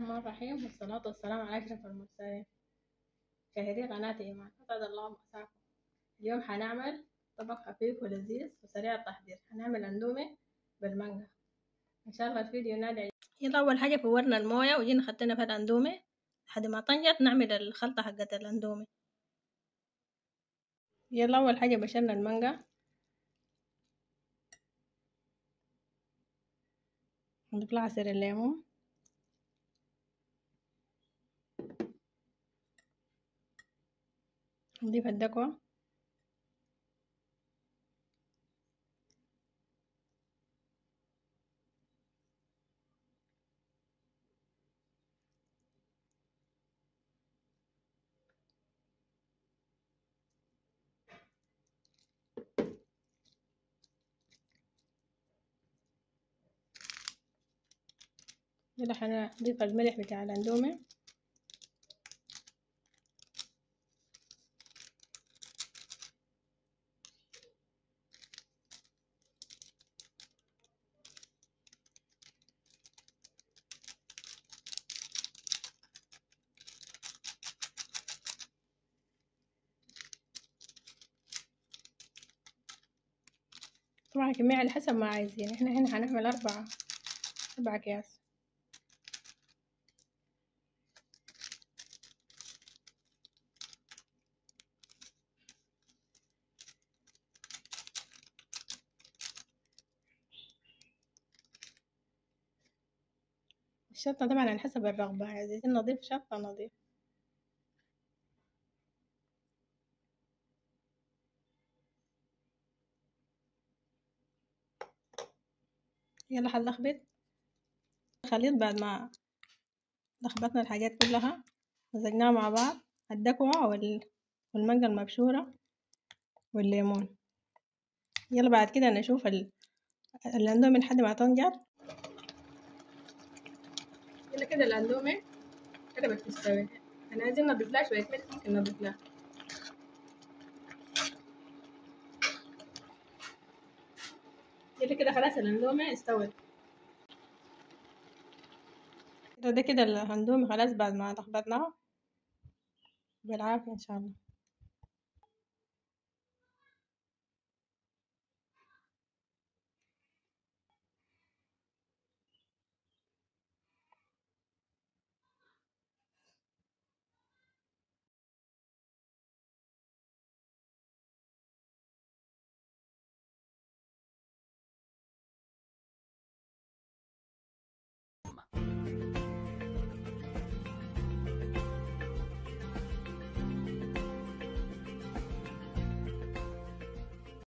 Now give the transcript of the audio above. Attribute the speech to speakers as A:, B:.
A: الرحمن الرحيم، والصلاة والسلام على أشرف المرسلين. شاهدي قناة إيمان، أسعد الله مساكم. اليوم حنعمل طبق خفيف ولذيذ وسريع التحضير. حنعمل أندومي بالمانجا. إن شاء الله الفيديو ينال. يلا أول حاجة فورنا الموية وجينا خدنا فيها الأندومي لحد ما طنجت نعمل الخلطة حقت الأندومي. يلا أول حاجة بشرنا المانجا، نضيف لها عصير الليمون، نضيف الدقوة، يلا حنضيف الملح بتاع الأندومي، طبعا كمية على حسب ما عايزين. احنا هنا هنعمل أربع أكياس. الشطة طبعا على حسب الرغبة، عايزين نضيف شطة نضيف. يلا هنلخبط الخليط. بعد ما لخبطنا الحاجات كلها مزجناها مع بعض، الدكوة والمانجا المبشورة والليمون. يلا بعد كده نشوف الاندومي لحد ما تنجر. يلا كده الاندومي قربت تستوي. انا عايزين نضيف لها شوية ملح، ممكن نضيف لها. يلا كده خلاص الاندومي استوت. ده كده الاندومي خلاص بعد ما لخبطناه بالعافية ان شاء الله.